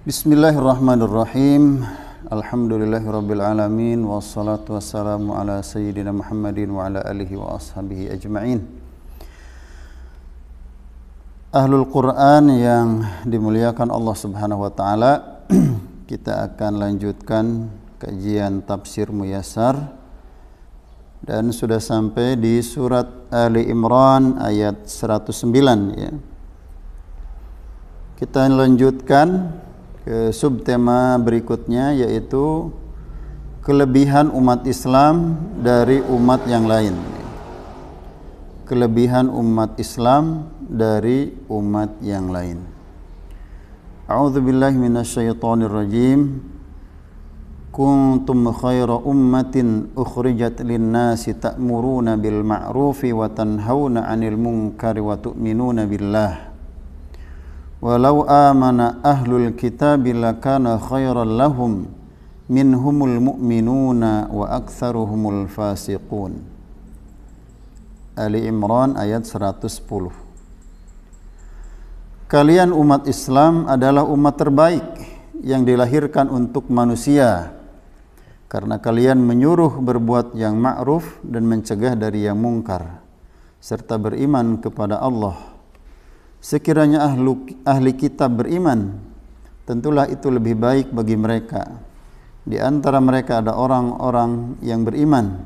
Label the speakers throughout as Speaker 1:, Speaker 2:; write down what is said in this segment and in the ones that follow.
Speaker 1: Bismillahirrahmanirrahim. Alhamdulillahirabbil alamin wassalatu wassalamu ala sayyidina Muhammadin wa ala alihi wa ashabihi ajma'in. Ahlul Quran yang dimuliakan Allah Subhanahu wa taala, kita akan lanjutkan kajian tafsir Muyassar dan sudah sampai di surat Ali Imran ayat 109 ya. Kita lanjutkan ke subtema berikutnya, yaitu kelebihan umat Islam dari umat yang lain. Kelebihan umat Islam dari umat yang lain. A'udzubillahi minasyaitonir rajim. Kuntum khaira ummatin ukhrijat lin-nasi ta'muruna bil ma'rufi wa tanhauna 'anil munkari wa tu'minuna billah. Walau amana ahlul kitabi lakana khairan lahum minhumul mu'minuna wa aktsaruhumul fasiqun. Ali Imran ayat 110. Kalian umat Islam adalah umat terbaik yang dilahirkan untuk manusia, karena kalian menyuruh berbuat yang ma'ruf dan mencegah dari yang mungkar, serta beriman kepada Allah. Sekiranya ahli kitab beriman, tentulah itu lebih baik bagi mereka. Di antara mereka ada orang-orang yang beriman,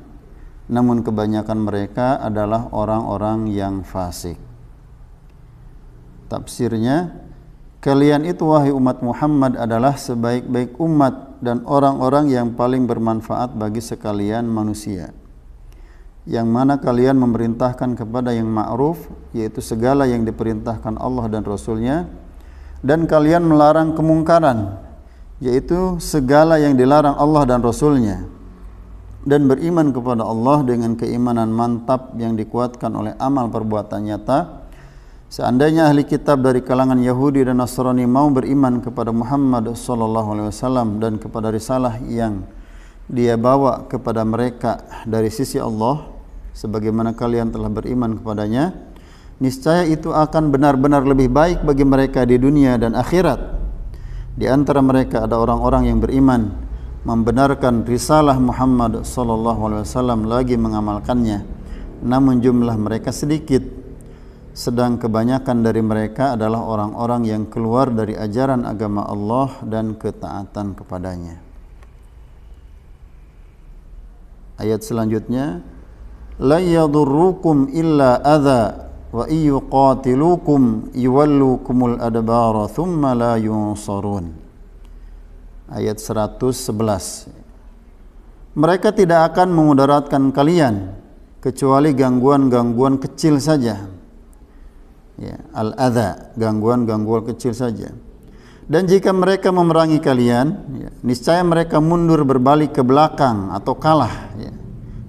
Speaker 1: namun kebanyakan mereka adalah orang-orang yang fasik. Tafsirnya, kalian itu wahai umat Muhammad adalah sebaik-baik umat dan orang-orang yang paling bermanfaat bagi sekalian manusia, yang mana kalian memerintahkan kepada yang ma'ruf, yaitu segala yang diperintahkan Allah dan Rasulnya, dan kalian melarang kemungkaran, yaitu segala yang dilarang Allah dan Rasulnya, dan beriman kepada Allah dengan keimanan mantap yang dikuatkan oleh amal perbuatan nyata. Seandainya ahli kitab dari kalangan Yahudi dan Nasrani mau beriman kepada Muhammad SAW dan kepada risalah yang dia bawa kepada mereka dari sisi Allah, sebagaimana kalian telah beriman kepadanya, niscaya itu akan benar-benar lebih baik bagi mereka di dunia dan akhirat. Di antara mereka ada orang-orang yang beriman, membenarkan risalah Muhammad SAW lagi mengamalkannya, namun jumlah mereka sedikit, sedang kebanyakan dari mereka adalah orang-orang yang keluar dari ajaran agama Allah dan ketaatan kepadanya. Ayat selanjutnya, la yadurrukum illa adza wa yuqatilukum yuwallukumul adbara thumma la yunsarun. Ayat 111. Mereka tidak akan memudaratkan kalian kecuali gangguan-gangguan kecil saja. Ya, al-adza, gangguan-gangguan kecil saja. Dan jika mereka memerangi kalian, ya, niscaya mereka mundur berbalik ke belakang atau kalah, ya.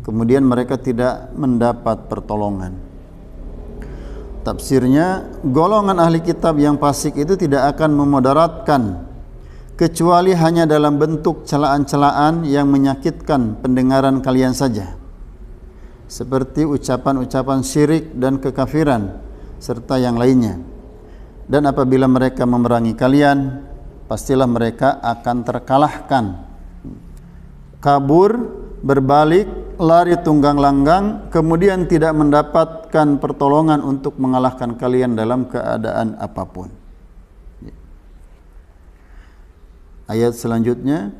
Speaker 1: Kemudian mereka tidak mendapat pertolongan. Tafsirnya, golongan ahli kitab yang fasik itu tidak akan memudaratkan kecuali hanya dalam bentuk celaan-celaan yang menyakitkan pendengaran kalian saja, seperti ucapan-ucapan syirik dan kekafiran serta yang lainnya. Dan apabila mereka memerangi kalian, pastilah mereka akan terkalahkan, kabur, berbalik, lari tunggang langgang, kemudian tidak mendapatkan pertolongan untuk mengalahkan kalian dalam keadaan apapun. Ayat selanjutnya,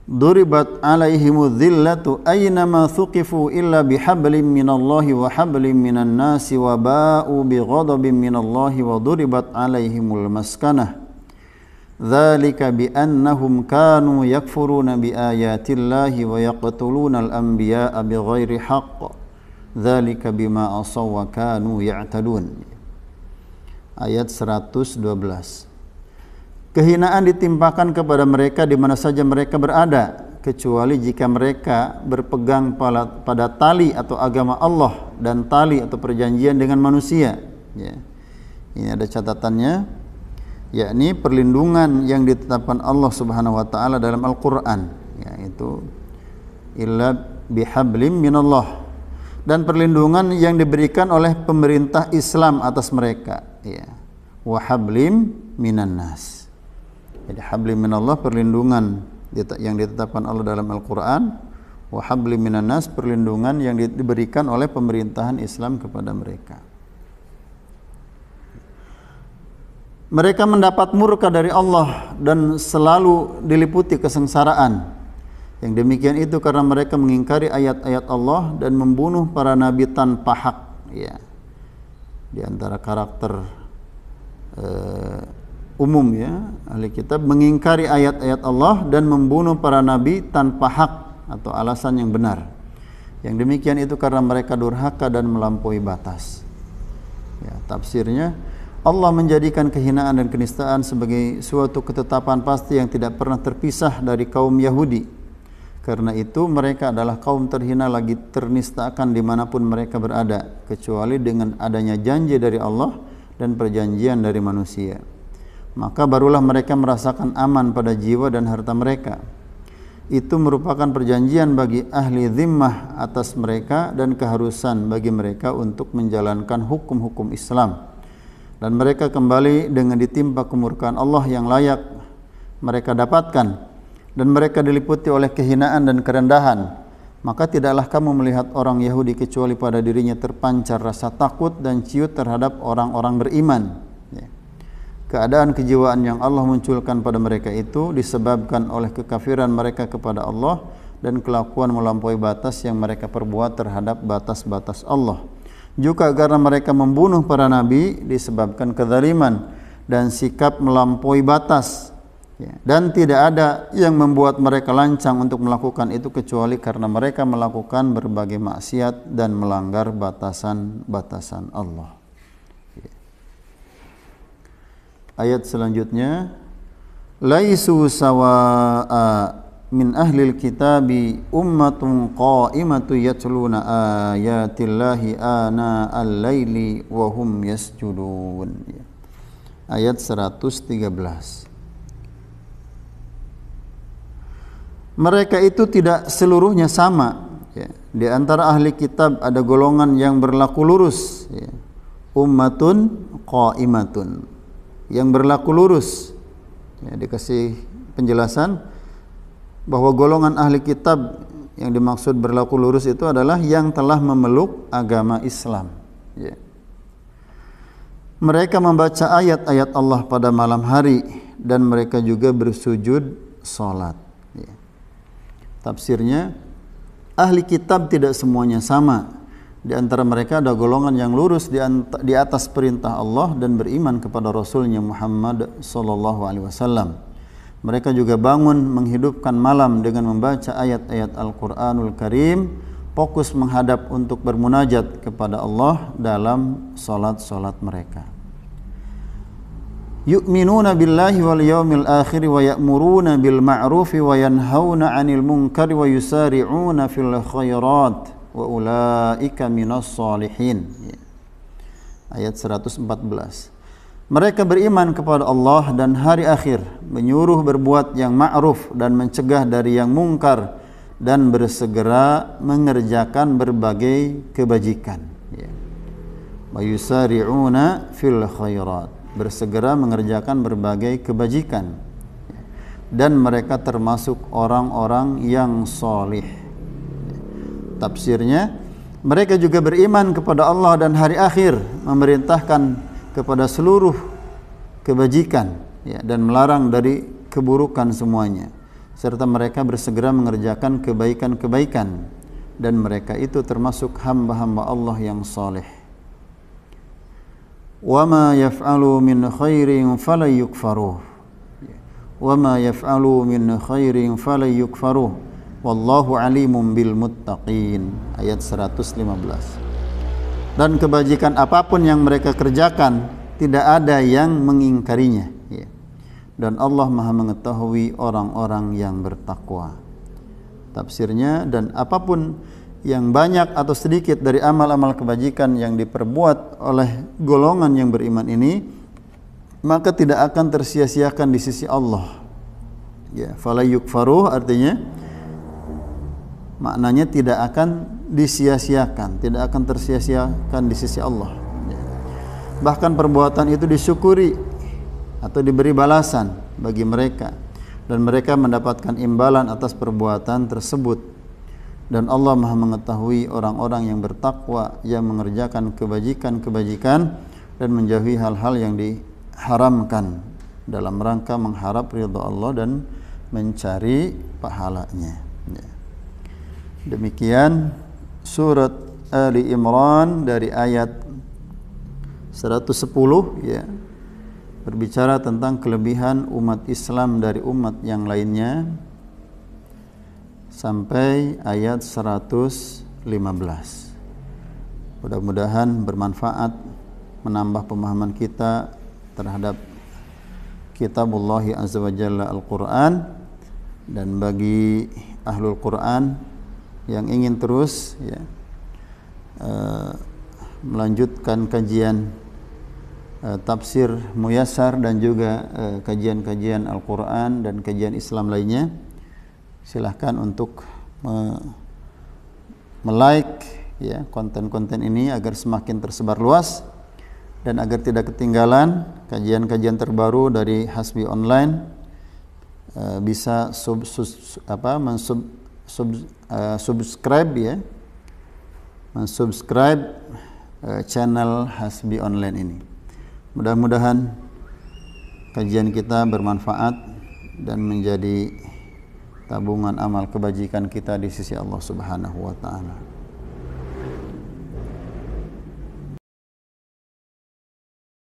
Speaker 1: duribat alaihimudz zillatu aynama thuqifu illa bihablim minallahi wa hablim minan nasi wa ba'u bighadabin minallahi wa duribat alaihimul maskanah. Dzalika bi annahum kanu yakfuruna bi ayatillahi wa yaqtuluna al-anbiya'a bighairi haqq. Dzalika bima asaw wa kanu ya'tadun. Ayat 112. Kehinaan ditimpakan kepada mereka di mana saja mereka berada, kecuali jika mereka berpegang pada tali atau agama Allah dan tali atau perjanjian dengan manusia. Ya. Ini ada catatannya, yakni perlindungan yang ditetapkan Allah Subhanahu wa taala dalam Al-Qur'an, yaitu illa bihablim minallah, dan perlindungan yang diberikan oleh pemerintah Islam atas mereka, ya. Wa hablim minan nas. Jadi habli minallah perlindungan yang ditetapkan Allah dalam Al-Quran, wa habli minan nas perlindungan yang diberikan oleh pemerintahan Islam kepada mereka. Mereka mendapat murka dari Allah dan selalu diliputi kesengsaraan. Yang demikian itu karena mereka mengingkari ayat-ayat Allah dan membunuh para nabi tanpa hak. Ya. Di antara karakter umum ya, ahli kitab mengingkari ayat-ayat Allah dan membunuh para nabi tanpa hak atau alasan yang benar. Yang demikian itu karena mereka durhaka dan melampaui batas. Ya, tafsirnya Allah menjadikan kehinaan dan kenistaan sebagai suatu ketetapan pasti yang tidak pernah terpisah dari kaum Yahudi. Karena itu mereka adalah kaum terhina lagi ternistakan dimanapun mereka berada, kecuali dengan adanya janji dari Allah dan perjanjian dari manusia. Maka barulah mereka merasakan aman pada jiwa dan harta mereka. Itu merupakan perjanjian bagi ahli zimmah atas mereka dan keharusan bagi mereka untuk menjalankan hukum-hukum Islam. Dan mereka kembali dengan ditimpa kemurkaan Allah yang layak mereka dapatkan, dan mereka diliputi oleh kehinaan dan kerendahan. Maka tidaklah kamu melihat orang Yahudi kecuali pada dirinya terpancar rasa takut dan ciut terhadap orang-orang beriman. Ya. Keadaan kejiwaan yang Allah munculkan pada mereka itu disebabkan oleh kekafiran mereka kepada Allah dan kelakuan melampaui batas yang mereka perbuat terhadap batas-batas Allah. Juga karena mereka membunuh para nabi disebabkan kezaliman dan sikap melampaui batas. Ya, dan tidak ada yang membuat mereka lancang untuk melakukan itu kecuali karena mereka melakukan berbagai maksiat dan melanggar batasan-batasan Allah. Ya. Ayat selanjutnya, laisu sawa'a min ahlil kitabi ummatun qa'imatu yatluna ayatillahi ana al-laili wa hum yasjudun. Ya. Ayat 113. Mereka itu tidak seluruhnya sama. Ya. Di antara ahli kitab ada golongan yang berlaku lurus. Ya. Ummatun qa'imatun, yang berlaku lurus. Ya, dikasih penjelasan bahwa golongan ahli kitab yang dimaksud berlaku lurus itu adalah yang telah memeluk agama Islam. Ya. Mereka membaca ayat-ayat Allah pada malam hari dan mereka juga bersujud salat. Ya. Tafsirnya, ahli kitab tidak semuanya sama. Di antara mereka ada golongan yang lurus di atas perintah Allah dan beriman kepada Rasulnya Muhammad sallallahu alaihi wasallam. Mereka juga bangun menghidupkan malam dengan membaca ayat-ayat Al-Quranul Karim, fokus menghadap untuk bermunajat kepada Allah dalam salat-salat mereka. Yu'minuna billahi wal yawmil akhir wa ya'muruna bil ma'rufi wa yanhauna 'anil munkari wa yusari'una fil khairat wa ulaika minas salihin. Ayat 114. Mereka beriman kepada Allah dan hari akhir, menyuruh berbuat yang ma'ruf dan mencegah dari yang mungkar, dan bersegera mengerjakan berbagai kebajikan. Wa yusari'una fil khairat, bersegera mengerjakan berbagai kebajikan, dan mereka termasuk orang-orang yang solih. Tafsirnya, mereka juga beriman kepada Allah dan hari akhir, memerintahkan kepada seluruh kebajikan, ya, dan melarang dari keburukan semuanya, serta mereka bersegera mengerjakan kebaikan-kebaikan, dan mereka itu termasuk hamba-hamba Allah yang saleh. Wa ma yaf'alu min khairin falayukfaruh. Wa ma yaf'alu min khairin falayukfaruh. Wallahu alimun bil muttaqin. Ayat 115. Dan kebajikan apapun yang mereka kerjakan tidak ada yang mengingkarinya. Ya. Dan Allah Maha mengetahui orang-orang yang bertakwa. Tafsirnya, dan apapun yang banyak atau sedikit dari amal-amal kebajikan yang diperbuat oleh golongan yang beriman ini, maka tidak akan tersia-siakan di sisi Allah. Ya, fala yukfaruh artinya maknanya tidak akan disia-siakan, tidak akan tersia-siakan di sisi Allah. Ya. Bahkan perbuatan itu disyukuri atau diberi balasan. bagi mereka dan mereka mendapatkan imbalan atas perbuatan tersebut. Dan Allah Maha mengetahui orang-orang yang bertakwa yang mengerjakan kebajikan-kebajikan dan menjauhi hal-hal yang diharamkan dalam rangka mengharap ridha Allah dan mencari pahalanya. Ya. Demikian surat Ali Imran dari ayat 110 ya, berbicara tentang kelebihan umat Islam dari umat yang lainnya sampai ayat 115. Mudah-mudahan bermanfaat, menambah pemahaman kita terhadap Kitabullah Azza wa Jalla Al-Quran. Dan bagi Ahlul Quran yang ingin terus ya, melanjutkan kajian tafsir muyassar dan juga kajian-kajian Al-Quran dan kajian Islam lainnya, silahkan untuk like ya konten-konten ini agar semakin tersebar luas dan agar tidak ketinggalan kajian-kajian terbaru dari Hasbi Online. Bisa subscribe ya, mensubscribe channel Hasbi Online ini. Mudah-mudahan kajian kita bermanfaat dan menjadi tabungan amal kebajikan kita di sisi Allah Subhanahu wa taala.